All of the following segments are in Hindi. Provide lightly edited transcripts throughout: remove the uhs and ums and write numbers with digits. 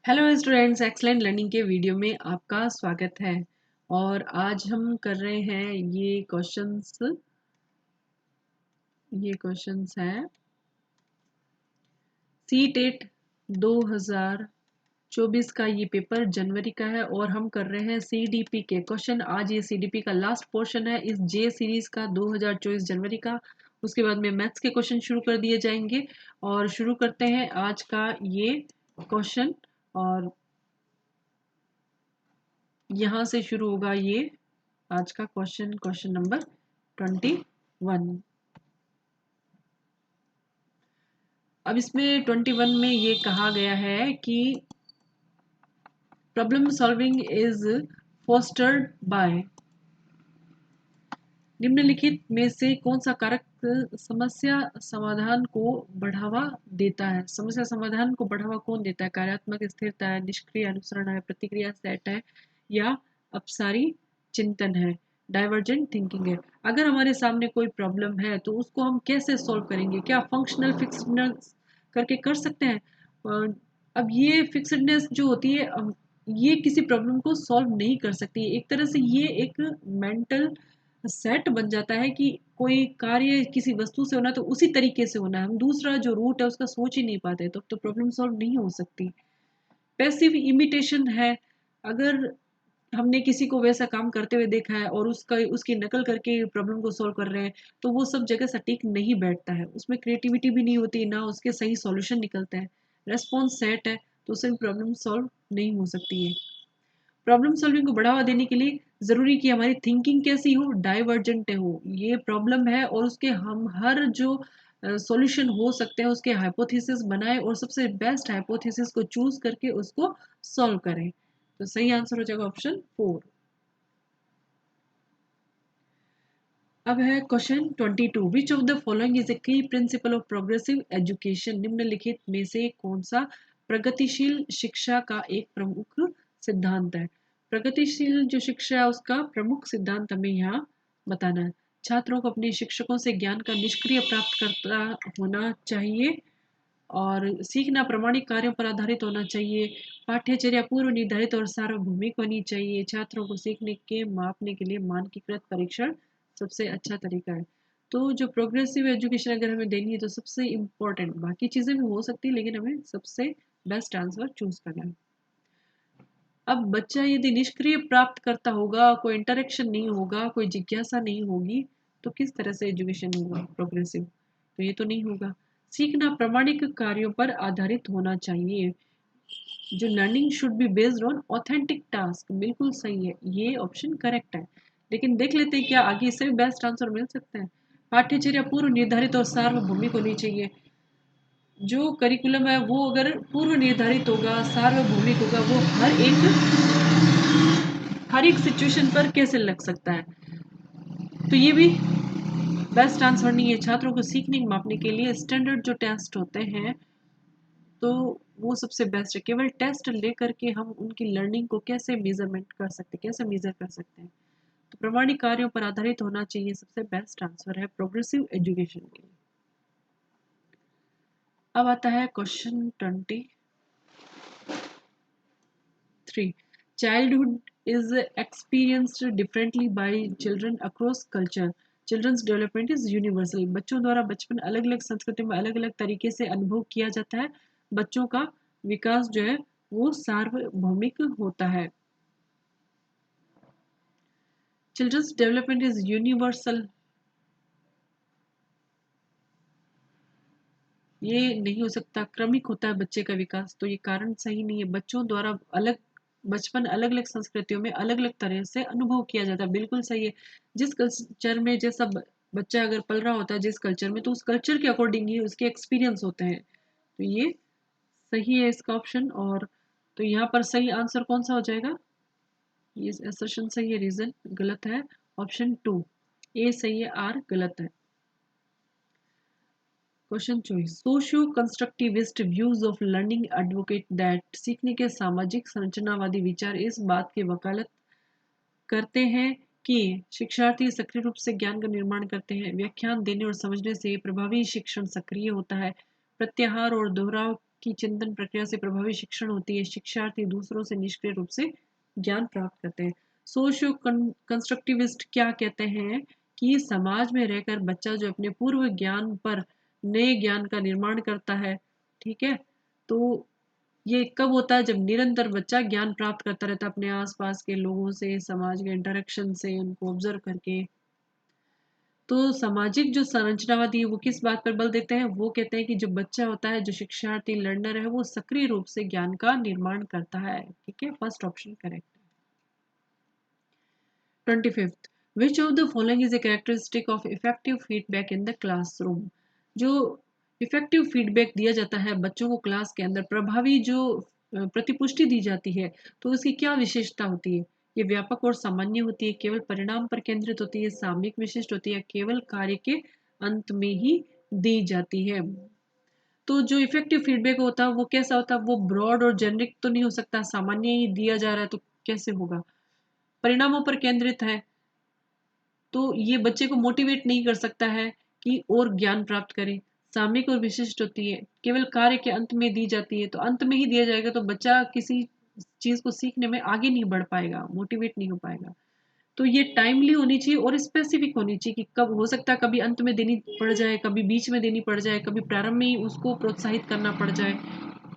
हेलो स्टूडेंट्स, एक्सलेंट लर्निंग के वीडियो में आपका स्वागत है। और आज हम कर रहे हैं ये क्वेश्चंस हैं सी-टेट 2024 का। ये पेपर जनवरी का है और हम कर रहे हैं सीडीपी के क्वेश्चन। आज ये सीडीपी का लास्ट पोर्शन है इस जे सीरीज का 2024 जनवरी का। उसके बाद में मैथ्स के क्वेश्चन शुरू कर दिए जाएंगे और शुरू करते हैं आज का ये क्वेश्चन। और यहाँ से शुरू होगा ये आज का क्वेश्चन नंबर 21। अब इसमें 21 में ये कहा गया है कि problem solving is fostered by निम्नलिखित में से कौन सा कारक समस्या समाधान को बढ़ावा देता है। समस्या समाधान को बढ़ावा कौन देता है? कार्यात्मक स्थिरता है, निष्क्रिय अनुसरण है, प्रतिक्रिया सेट है या अपसारी चिंतन है, डाइवर्जेंट थिंकिंग है। अगर हमारे सामने कोई प्रॉब्लम है तो उसको हम कैसे सॉल्व करेंगे? क्या फंक्शनल फिक्सडनेस करके कर सकते हैं? अब ये फिक्सडनेस जो होती है, ये किसी प्रॉब्लम को सॉल्व नहीं कर सकती। एक तरह से ये एक मेंटल सेट बन जाता है कि कोई कार्य किसी वस्तु से होना तो उसी तरीके से होना है। हम दूसरा जो रूट है उसका सोच ही नहीं पाते, तो प्रॉब्लम सॉल्व नहीं हो सकती। पैसिव इमिटेशन है। अगर हमने किसी को वैसा काम करते हुए देखा है और उसकी नकल करके प्रॉब्लम को सॉल्व कर रहे हैं तो वो सब जगह सटीक नहीं बैठता है, उसमें क्रिएटिविटी भी नहीं होती, ना उसके सही सॉल्यूशन निकलते हैं। रेस्पॉन्स सेट है तो उससे प्रॉब्लम सॉल्व नहीं हो सकती है। प्रॉब्लम सॉल्विंग को बढ़ावा देने के लिए ज़रूरी कि हमारी थिंकिंग कैसी हो, डाइवर्जेंट हो। ये प्रॉब्लम है और उसके हम हर जो सॉल्यूशन हो सकते हैं उसके हाइपोथेसिस बनाएं और सबसे बेस्ट हाइपोथेसिस को चूज करके उसको सॉल्व करें। तो सही आंसर हो जाएगा ऑप्शन 4। अब है question 22। Which of the following is a की प्रिंसिपल ऑफ प्रोग्रेसिव एजुकेशन? निम्नलिखित में से कौन सा प्रगतिशील शिक्षा का एक प्रमुख सिद्धांत है? प्रगतिशील जो शिक्षा है उसका प्रमुख सिद्धांत हमें यहाँ बताना है। छात्रों को अपने शिक्षकों से ज्ञान का निष्क्रिय प्राप्त करता होना चाहिए और सीखना प्रामाणिक कार्यों पर आधारित होना चाहिए। पाठ्यचर्या पूर्व निर्धारित और सार्वभौमिक होनी चाहिए। छात्रों को सीखने के मापने के लिए मानकीकृत परीक्षण सबसे अच्छा तरीका है। तो जो प्रोग्रेसिव एजुकेशन अगर हमें देनी है तो सबसे इम्पोर्टेंट, बाकी चीज़ें भी हो सकती है लेकिन हमें सबसे बेस्ट आंसर चूज करना है। अब बच्चा यदि निष्क्रिय प्राप्त करता होगा, कोई इंटरेक्शन नहीं होगा, कोई जिज्ञासा नहीं होगी, तो किस तरह से एजुकेशन होगा प्रोग्रेसिव? तो ये तो नहीं होगा। सीखना प्रामाणिक कार्यों पर आधारित होना चाहिए। जो learning should be based on authentic task, बिल्कुल सही है, ये ऑप्शन करेक्ट है। लेकिन देख लेते हैं क्या आगे इससे भी बेस्ट आंसर मिल सकता है। पाठ्यचर्या पूर्व निर्धारित और सार्वभौमिक होनी चाहिए। जो करिकुलम है वो अगर पूर्व निर्धारित होगा, सार्वभौमिक होगा, वो हर एक सिचुएशन पर कैसे लग सकता है? तो ये भी बेस्ट आंसर नहीं है। छात्रों को सीखने मापने के लिए स्टैंडर्ड जो टेस्ट होते हैं तो वो सबसे बेस्ट है। केवल टेस्ट लेकर के हम उनकी लर्निंग को कैसे मेजरमेंट कर सकते हैं, कैसे मेजर कर सकते हैं? तो प्रामाणिक कार्यों पर आधारित होना चाहिए, सबसे बेस्ट आंसर है प्रोग्रेसिव एजुकेशन के लिए। अब आता है question 23। Childhood is experienced differently by children across culture. Children's development is universal. बच्चों द्वारा बचपन अलग अलग संस्कृति में अलग अलग तरीके से अनुभव किया जाता है। बच्चों का विकास जो है वो सार्वभौमिक होता है। चिल्ड्रंस डेवलपमेंट इज यूनिवर्सल, ये नहीं हो सकता। क्रमिक होता है बच्चे का विकास, तो ये कारण सही नहीं है। बच्चों द्वारा अलग बचपन अलग अलग संस्कृतियों में अलग अलग तरह से अनुभव किया जाता है, बिल्कुल सही है। जिस कल्चर में जैसा बच्चा अगर पल रहा होता है जिस कल्चर में, तो उस कल्चर के अकॉर्डिंग ही उसके एक्सपीरियंस होते हैं। तो ये सही है इसका ऑप्शन। और तो यहाँ पर सही आंसर कौन सा हो जाएगा? ये असर्शन सही है, रीजन गलत है। ऑप्शन 2 ए सही है, आर गलत है। Question 24। Socio constructivist views of learning advocate that सीखने के सामाजिक संरचनावादी विचार इस बात की वकालत करते हैं कि शिक्षार्थी सक्रिय रूप से ज्ञान का निर्माण करते हैं। व्याख्यान देने और समझने से प्रभावी शिक्षण सक्रिय होता है। प्रत्याहार और दोहराव की चिंतन प्रक्रिया से प्रभावी शिक्षण होती है। शिक्षार्थी दूसरों से निष्क्रिय रूप से ज्ञान प्राप्त करते हैं। सोशियो कंस्ट्रक्टिविस्ट क्या कहते हैं कि समाज में रहकर बच्चा जो अपने पूर्व ज्ञान पर नए ज्ञान का निर्माण करता है, ठीक है, तो ये कब होता है? जब निरंतर बच्चा ज्ञान प्राप्त करता रहता है अपने आसपास के लोगों से, समाज के इंटरेक्शन से, उनको ऑब्जर्व करके। तो सामाजिक जो संरचनावादी है वो किस बात पर बल देते हैं? वो कहते हैं कि जो बच्चा होता है, जो शिक्षार्थी लर्नर है, वो सक्रिय रूप से ज्ञान का निर्माण करता है। ठीक है, फर्स्ट ऑप्शन करेक्ट है। 25th, which of the following is a characteristic of effective feedback in the classroom? जो इफेक्टिव फीडबैक दिया जाता है बच्चों को क्लास के अंदर, प्रभावी जो प्रतिपुष्टि दी जाती है, तो उसकी क्या विशेषता होती है? ये व्यापक और सामान्य होती है, केवल परिणाम पर केंद्रित होती है, सामयिक विशिष्ट होती है, केवल कार्य के अंत में ही दी जाती है। तो जो इफेक्टिव फीडबैक होता है वो कैसा होता है? वो ब्रॉड और जेनरिक तो नहीं हो सकता, सामान्य ही दिया जा रहा है तो कैसे होगा? परिणामों पर केंद्रित है, तो ये बच्चे को मोटिवेट नहीं कर सकता है कि और ज्ञान प्राप्त करे। सामयिक और विशिष्ट होती है, केवल कार्य के अंत में दी जाती है, तो अंत में ही दिया जाएगा तो बच्चा किसी चीज को सीखने में आगे नहीं बढ़ पाएगा, मोटिवेट नहीं हो पाएगा। तो ये टाइमली होनी चाहिए और स्पेसिफिक होनी चाहिए कि कब हो सकता है, कभी अंत में देनी पड़ जाए, कभी बीच में देनी पड़ जाए, कभी प्रारंभ में ही उसको प्रोत्साहित करना पड़ जाए।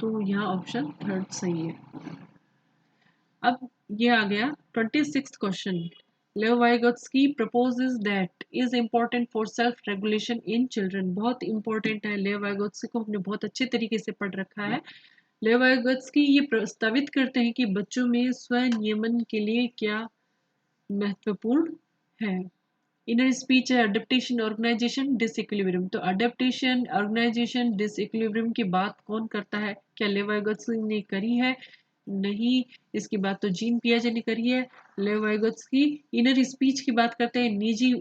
तो यहाँ ऑप्शन थर्ड सही है। अब ये आ गया 26th क्वेश्चन। लेव Vygotsky proposes that is important for self regulation in children। बहुत इंपॉर्टेंट है, लेव वाइगोत्स्की को हमने बहुत अच्छे तरीके से पढ़ रखा है। लेव वाइगोत्स्की ये प्रस्तावित करते हैं कि बच्चों में स्वनियमन के लिए क्या महत्वपूर्ण है। इनर स्पीच है, अडेप्टेशन, ऑर्गेनाइजेशन, डिसइक्विलिब्रियम। तो अडेप्टेशन, ऑर्गेनाइजेशन, डिसइक्विलिब्रियम की बात कौन करता है? क्या लेव वाइगोत्स्की ने करी है? नहीं। इसकी बात तो जीन पियाजे ने करी है। लेव वाइगोत्स्की इनर स्पीच की बात करते हैं, निजी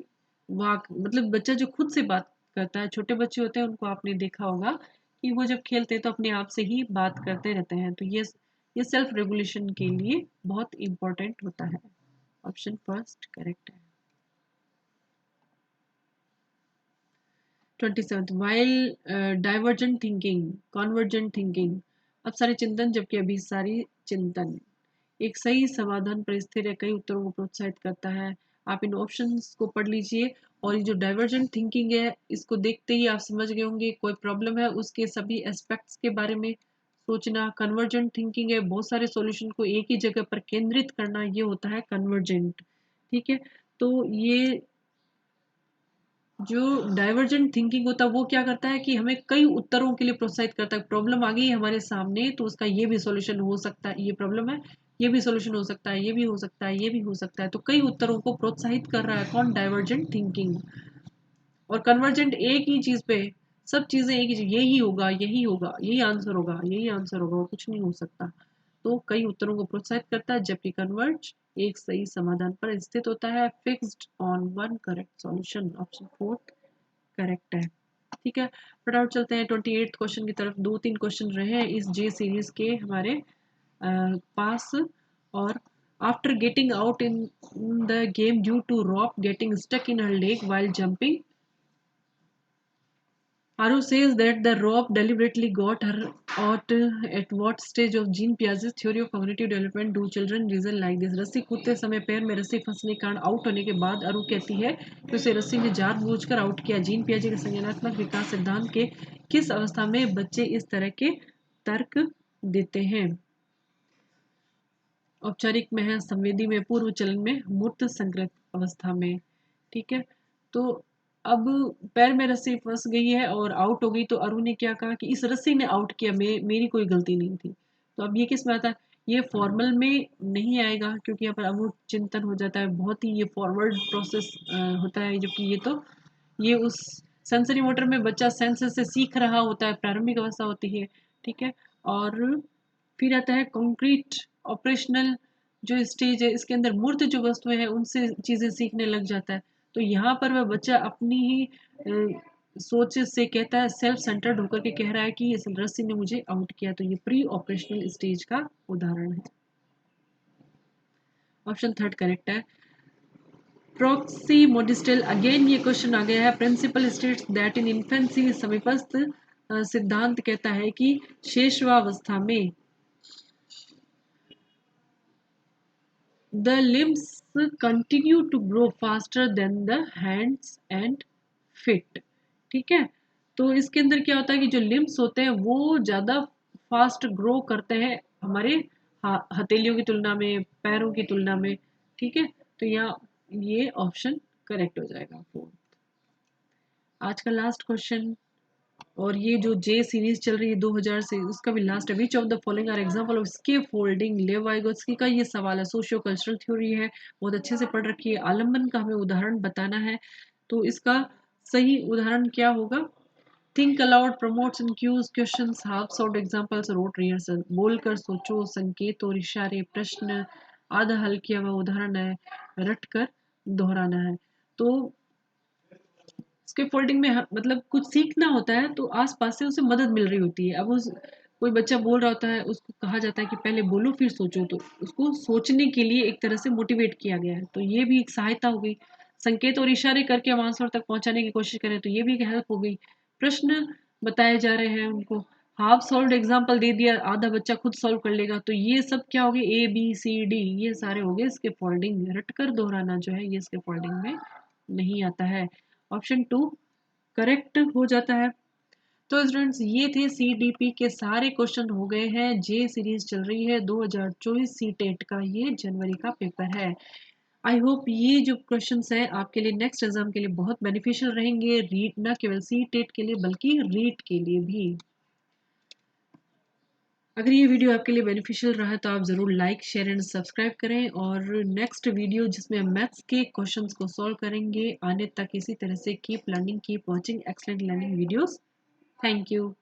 वाक, मतलब बच्चा जो खुद से बात करता है। छोटे बच्चे होते हैं उनको आपने देखा होगा कि वो जब खेलते हैं तो अपने आप से ही बात करते रहते हैं, तो ये सेल्फ रेगुलेशन के लिए बहुत इंपॉर्टेंट होता है। ऑप्शन फर्स्ट करेक्ट है। 27th, while divergent thinking, convergent thinking, अब सारे चिंतन जबकि अभी सारी चिंतन एक सही समाधान पर स्थिर है, कई उत्तरों को प्रोत्साहित करता है। आप इन ऑप्शंस को पढ़ लीजिए और ये जो डाइवर्जेंट थिंकिंग है इसको देखते ही आप समझ गए होंगे कोई प्रॉब्लम है उसके सभी एस्पेक्ट्स के बारे में सोचना। कन्वर्जेंट थिंकिंग है बहुत सारे सॉल्यूशन को एक ही जगह पर केंद्रित करना, ये होता है कन्वर्जेंट। ठीक है, तो ये जो डाइवर्जेंट थिंकिंग होता है वो क्या करता है कि हमें कई उत्तरों के लिए प्रोत्साहित करता है। प्रॉब्लम आ गई हमारे सामने तो उसका ये भी सॉल्यूशन हो सकता है, ये प्रॉब्लम है, ये भी सॉल्यूशन हो सकता है, ये भी हो सकता है, ये भी हो सकता है, तो कई उत्तरों को प्रोत्साहित कर रहा है कौन? Divergent thinking. और कन्वर्जेंट एक ही चीज पे, सब चीजें एक ही चीज, यही होगा, यही होगा, यही आंसर होगा, यही आंसर होगा, वो कुछ नहीं हो सकता, तो कई उत्तरों को प्रोत्साहित करता है। जबकि कन्वर्ज एक सही समाधान पर स्थित होता है, fixed on one correct solution. Option fourth correct है। ठीक है, फटाफट चलते हैं 28th क्वेश्चन की तरफ। 2-3 क्वेश्चन रहे हैं इस जे सीरीज के हमारे पास। और after getting out in the game due to rope getting stuck in her leg while jumping, Aru says that the rope deliberately got her out at what stage of Jean Piaget's theory of cognitive development do children reason like this? रस्सी कूदते समय पैर में रस्सी फंसने के कारण आउट होने के बाद अरु कहती है कि उसे रस्सी ने जानबूझकर आउट किया। जीन पियाजे के संज्ञानात्मक विकास सिद्धांत के किस अवस्था में बच्चे इस तरह के तर्क देते हैं? औपचारिक में है, संवेदी में, पूर्व चलन में, मूर्त संकृत अवस्था में। ठीक है, तो अब पैर में रस्सी फंस गई है और आउट हो गई तो अरु ने क्या कहा कि इस रस्सी ने आउट किया, मेरी कोई गलती नहीं थी। तो अब ये किस में आता है? ये फॉर्मल में नहीं आएगा क्योंकि यहाँ पर अमूर्त चिंतन हो जाता है, बहुत ही ये फॉरवर्ड प्रोसेस होता है, जबकि ये तो ये उस सेंसरी मोटर में बच्चा सेंसेस से सीख रहा होता है, प्रारंभिक अवस्था होती है। ठीक है, और फिर आता है कॉन्क्रीट ऑपरेशनल जो स्टेज है, इसके अंदर मूर्त जो वस्तुएं हैं उनसे चीजें सीखने लग जाता है। तो यहाँ पर वह बच्चा अपनी ही सोच से कहता है, सेल्फ सेंटर्ड होकर के कह रहा है कि इस रस्सी ने मुझे आउट किया। तो ये प्री ऑपरेशनल स्टेज का उदाहरण है। ऑप्शन थर्ड करेक्ट है। प्रॉक्सी मोडिस्टल, अगेन ये क्वेश्चन आ गया है। Principle states that in infancy समीपस्थ सिद्धांत कहता है कि शेषवावस्था में the limbs continue to grow faster than the hands and feet। ठीक है, तो इसके अंदर क्या होता है कि जो लिम्स होते हैं वो ज़्यादा फास्ट ग्रो करते हैं हमारे हथेलियों की तुलना में, पैरों की तुलना में। ठीक है, तो यहाँ ये ऑप्शन करेक्ट हो जाएगा 4। आज का लास्ट क्वेश्चन, और ये जो जे सीरीज चल रही है 2000 से, उसका भी लास्ट है। Which of the following are example of scaffolding. Lev Vygotsky का ये सवाल है, सोशियो कल्चरल थ्योरी है, बहुत अच्छे से पढ़ रखी है। आलम्बन का हमें उदाहरण बताना है, तो इसका सही उदाहरण क्या होगा? Think aloud, prompts and cues questions, half solved examples, rote rehearsal. बोलकर सोचो, संकेत और इशारे, प्रश्न, आधा हल किया हुआ उदाहरण है, रट कर दोहराना है। तो स्किप फोल्डिंग में मतलब कुछ सीखना होता है तो आसपास से उसे मदद मिल रही होती है। अब उस कोई बच्चा बोल रहा होता है, उसको कहा जाता है कि पहले बोलो फिर सोचो, तो उसको सोचने के लिए एक तरह से मोटिवेट किया गया है, तो ये भी एक सहायता हो गई। संकेत और इशारे करके हम आंसर तक पहुंचाने की कोशिश करें तो ये भी एक हेल्प हो गई। प्रश्न बताए जा रहे हैं उनको, हाफ सॉल्व एग्जाम्पल दे दिया, आधा बच्चा खुद सॉल्व कर लेगा, तो ये सब क्या हो गए, ए बी सी डी, ये सारे हो गए स्किप फोल्डिंग। रट कर दोहराना जो है ये स्किप फोल्डिंग में नहीं आता है। ऑप्शन 2 करेक्ट हो जाता है। तो स्टूडेंट्स ये थे सीडीपी के सारे क्वेश्चन हो गए हैं। जे सीरीज चल रही है 2024 सी टेट का, ये जनवरी का पेपर है। आई होप ये जो क्वेश्चंस हैं आपके लिए नेक्स्ट एग्जाम के लिए बहुत बेनिफिशियल रहेंगे, रीड न केवल सी टेट के लिए बल्कि रीड के लिए भी। अगर ये वीडियो आपके लिए बेनिफिशियल रहा है तो आप ज़रूर लाइक, शेयर एंड सब्सक्राइब करें, और नेक्स्ट वीडियो जिसमें मैथ्स के क्वेश्चंस को सॉल्व करेंगे आने तक इसी तरह से keep learning, keep watching excellent learning videos. Thank you.